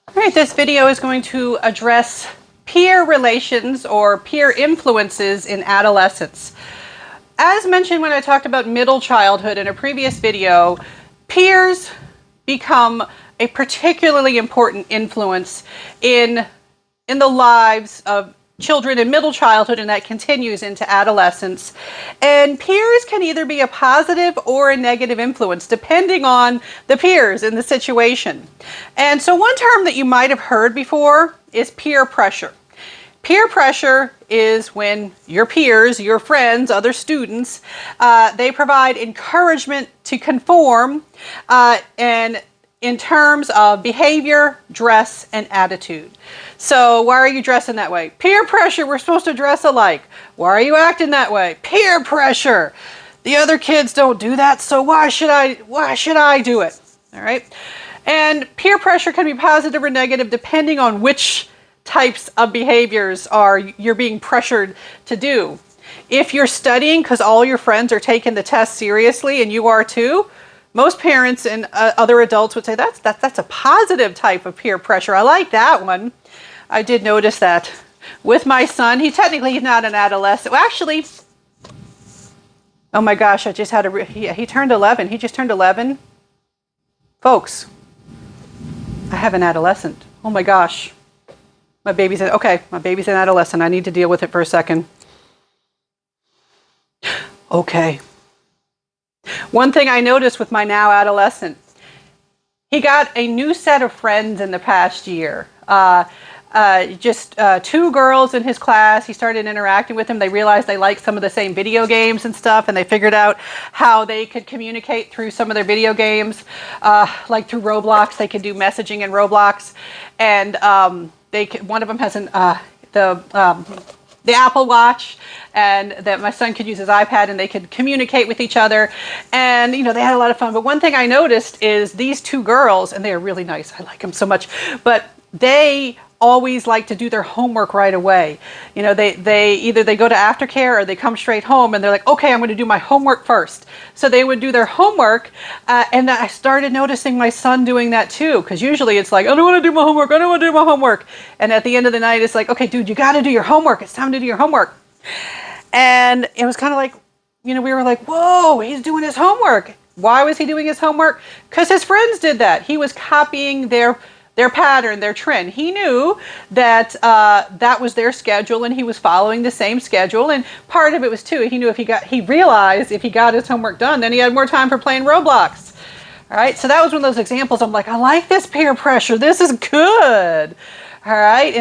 All right, this video is going to address peer relations or peer influences in adolescence. As mentioned when I talked about middle childhood in a previous video, peers become a particularly important influence in the lives of children in middle childhood, and that continues into adolescence. And peers can either be a positive or a negative influence depending on the peers in the situation. And so one term that you might have heard before is peer pressure. Peer pressure is when your peers, your friends, other students, they provide encouragement to conform and in terms of behavior, dress, and attitude. So why are you dressing that way? Peer pressure, we're supposed to dress alike. Why are you acting that way? Peer pressure. The other kids don't do that, so why should I do it? All right? And peer pressure can be positive or negative depending on which types of behaviors you're being pressured to do. If you're studying because all your friends are taking the test seriously and you are too, most parents and other adults would say that's a positive type of peer pressure. I like that one. I did notice that with my son. He's not an adolescent. Well, actually, oh my gosh, I just had he turned 11. He just turned 11. Folks, I have an adolescent. Oh my gosh. My baby's an adolescent. I need to deal with it for a second. Okay. One thing I noticed with my now adolescent, he got a new set of friends in the past year. Just two girls in his class. He started interacting with them. They realized they liked some of the same video games and stuff, and they figured out how they could communicate through some of their video games, like through Roblox. They could do messaging in Roblox, and one of them has the Apple Watch, and that my son could use his iPad and they could communicate with each other. And, they had a lot of fun. But one thing I noticed is these two girls, and they are really nice. I like them so much. But they always like to do their homework right away. They either go to aftercare or they come straight home and they're like, okay, I'm going to do my homework first. So they would do their homework. And I started noticing my son doing that too. Because usually it's like, I don't want to do my homework. I don't want to do my homework. And at the end of the night, it's like, okay, dude, you got to do your homework. It's time to do your homework. And it was kind of like, we were like, whoa, he's doing his homework. Why was he doing his homework? Because his friends did that. He was copying their pattern, their trend. He knew that that was their schedule and he was following the same schedule. And part of it was too, he knew he realized if he got his homework done, then he had more time for playing Roblox. All right. So that was one of those examples. I'm like, I like this peer pressure. This is good. All right.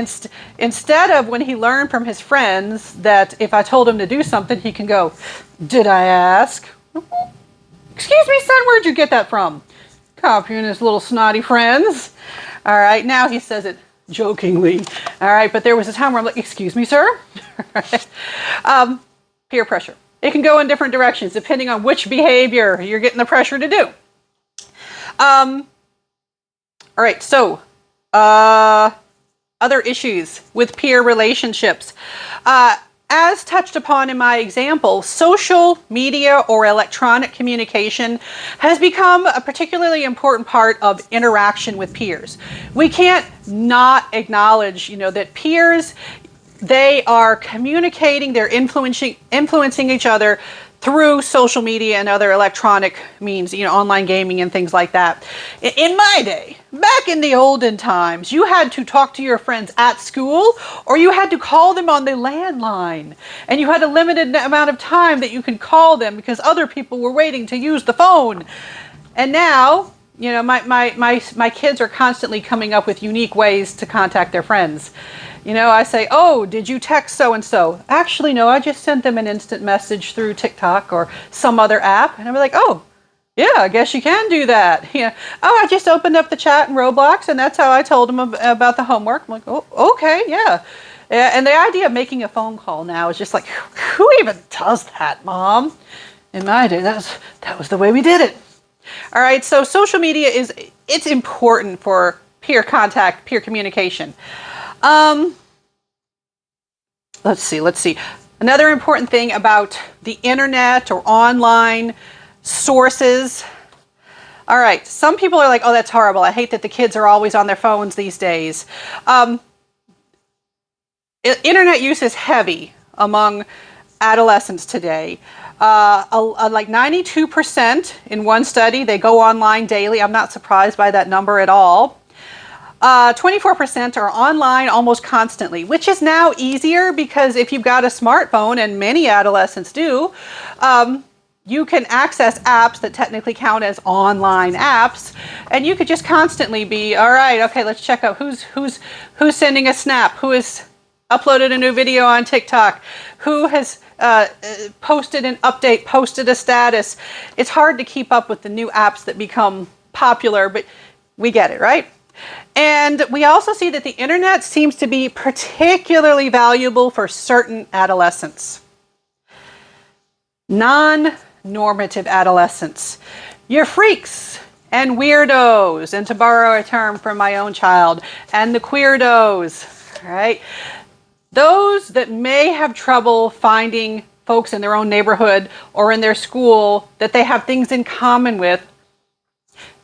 Instead of when he learned from his friends that if I told him to do something, he can go, did I ask? Excuse me, son, where'd you get that from? Copying his little snotty friends. All right, now he says it jokingly. All right, but there was a time where I'm like, excuse me, sir? Peer pressure. It can go in different directions depending on which behavior you're getting the pressure to do. All right, so other issues with peer relationships. As touched upon in my example, social media or electronic communication has become a particularly important part of interaction with peers. We can't not acknowledge, that peers, they are communicating, they're influencing each other through social media and other electronic means, online gaming and things like that. In my day, back in the olden times, you had to talk to your friends at school or you had to call them on the landline. And you had a limited amount of time that you could call them because other people were waiting to use the phone. And now, my kids are constantly coming up with unique ways to contact their friends. I say, oh, did you text so-and-so? Actually, no, I just sent them an instant message through TikTok or some other app. And I'm like, oh, yeah, I guess you can do that. Oh, I just opened up the chat in Roblox and that's how I told them about the homework. I'm like, oh, okay, yeah. And the idea of making a phone call now is just like, who even does that, Mom? In my day, that was the way we did it. All right, so social media it's important for peer contact, peer communication. Let's see. Another important thing about the internet or online sources All right, some people are like, oh, that's horrible. I hate that the kids are always on their phones these days. Internet use is heavy among adolescents today. Like 92% in one study, they go online daily. I'm not surprised by that number at all. 24% are online almost constantly, which is now easier because if you've got a smartphone, and many adolescents do, you can access apps that technically count as online apps, and you could just constantly be, all right, okay, let's check out who's sending a snap, who has uploaded a new video on TikTok, who has posted an update, posted a status. It's hard to keep up with the new apps that become popular, but we get it, right? And we also see that the internet seems to be particularly valuable for certain adolescents. Non-normative adolescents. You're freaks and weirdos, and to borrow a term from my own child, and the queerdos, right? Those that may have trouble finding folks in their own neighborhood or in their school that they have things in common with.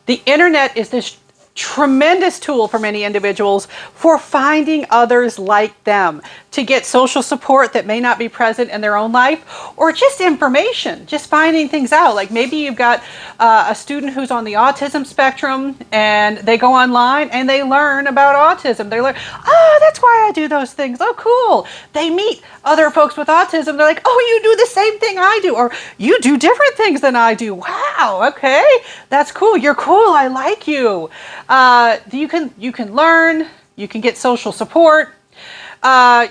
The internet is this tremendous tool for many individuals for finding others like them, to get social support that may not be present in their own life, or just information, just finding things out. Like maybe you've got a student who's on the autism spectrum and they go online and they learn about autism. They learn, oh, that's why I do those things. Oh, cool. They meet other folks with autism. They're like, oh, you do the same thing I do, or you do different things than I do. Wow, okay, that's cool. You're cool. I like you. You can learn, you can get social support,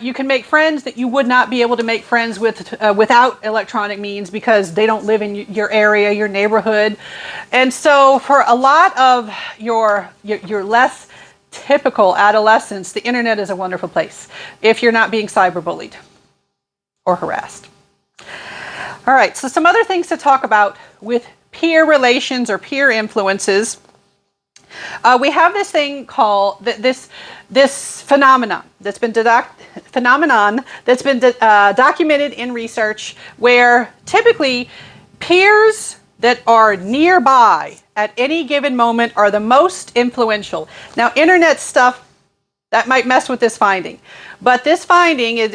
you can make friends that you would not be able to make friends with without electronic means because they don't live in your area, your neighborhood. And so for a lot of your less typical adolescents, the internet is a wonderful place if you're not being cyberbullied or harassed. All right, so some other things to talk about with peer relations or peer influences. We have this thing called this phenomenon that's been documented in research, where typically peers that are nearby at any given moment are the most influential. Now, internet stuff that might mess with this finding, but this finding it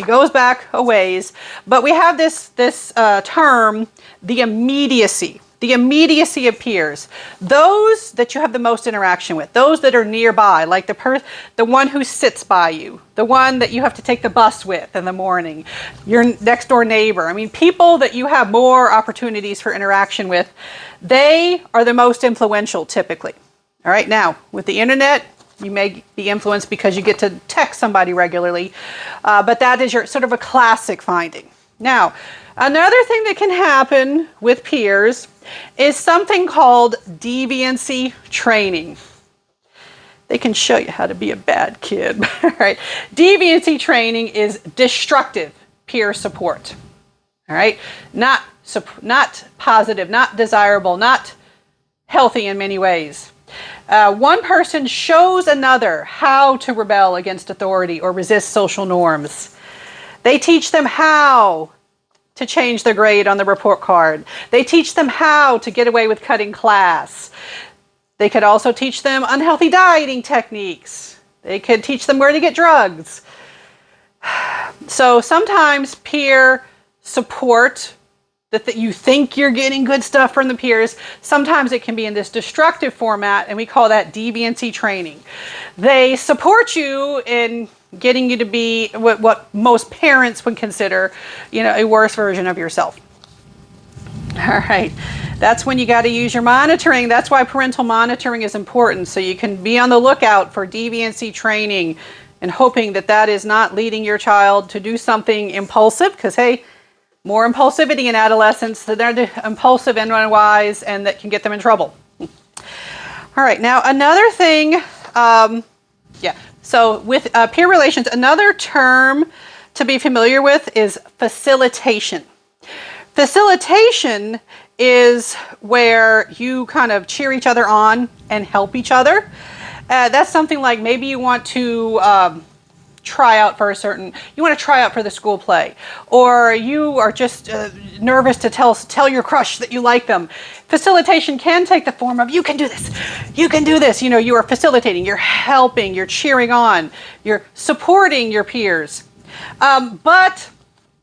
goes back a ways. But we have this term, the immediacy. The immediacy of peers, those that you have the most interaction with, those that are nearby, like the one who sits by you, the one that you have to take the bus with in the morning, your next door neighbor. I mean, people that you have more opportunities for interaction with, they are the most influential typically. All right, now with the internet, you may be influenced because you get to text somebody regularly, but that is your sort of a classic finding. Now, another thing that can happen with peers is something called deviancy training. They can show you how to be a bad kid. All right. Deviancy training is destructive peer support. All right. Not positive, not desirable, not healthy in many ways. One person shows another how to rebel against authority or resist social norms. They teach them how to change their grade on the report card. They teach them how to get away with cutting class. They could also teach them unhealthy dieting techniques. They could teach them where to get drugs. So sometimes peer support, that you think you're getting good stuff from the peers, sometimes it can be in this destructive format, and we call that deviancy training. They support you in getting you to be what most parents would consider, a worse version of yourself. All right, that's when you got to use your monitoring. That's why parental monitoring is important, so you can be on the lookout for deviancy training and hoping that is not leading your child to do something impulsive, because hey, more impulsivity in adolescence, so they're impulsive and unwise, and that can get them in trouble. All right, now another thing, so with peer relations, another term to be familiar with is facilitation. Facilitation is where you kind of cheer each other on and help each other. That's something like maybe you want to try out for the school play, or you are just nervous to tell your crush that you like them. Facilitation can take the form of, you can do this, you can do this. You are facilitating, you're helping, you're cheering on, you're supporting your peers. But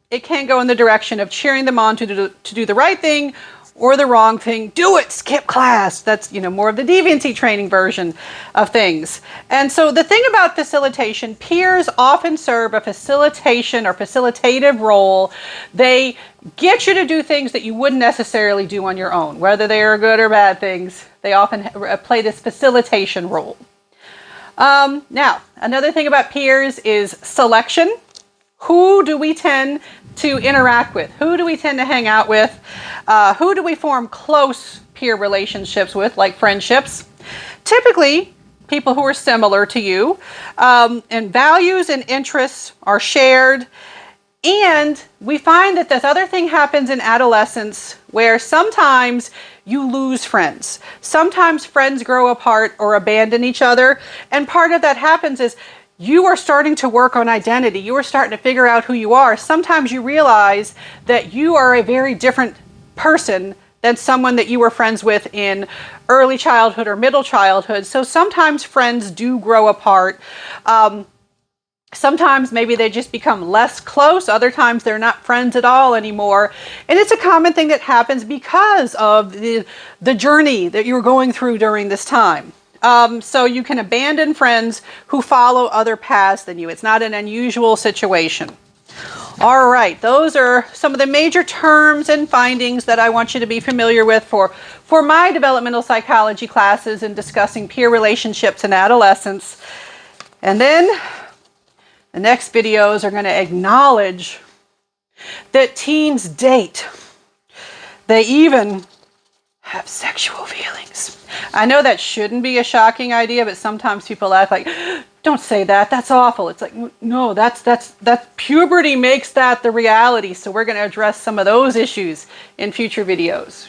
it can go in the direction of cheering them on to do the right thing or the wrong thing. Do it, skip class. That's, more of the deviancy training version of things. And so the thing about facilitation, peers often serve a facilitation or facilitative role. They get you to do things that you wouldn't necessarily do on your own, whether they are good or bad things. They often play this facilitation role. Now, another thing about peers is selection. Who do we tend to interact with? Who do we tend to hang out with? Who do we form close peer relationships with, like friendships? Typically, people who are similar to you, and values and interests are shared. And we find that this other thing happens in adolescence where sometimes you lose friends. Sometimes friends grow apart or abandon each other. And part of that happens is you are starting to work on identity. You are starting to figure out who you are. Sometimes you realize that you are a very different person than someone that you were friends with in early childhood or middle childhood. So sometimes friends do grow apart. Sometimes maybe they just become less close. Other times they're not friends at all anymore. And it's a common thing that happens because of the journey that you're going through during this time. So you can abandon friends who follow other paths than you. It's not an unusual situation. All right, those are some of the major terms and findings that I want you to be familiar with for my developmental psychology classes in discussing peer relationships in adolescence. And then the next videos are going to acknowledge that teens date. They even have sexual feelings. I know that shouldn't be a shocking idea, but sometimes people act like, don't say that, that's awful. It's like, no, that's puberty makes that the reality. So we're going to address some of those issues in future videos.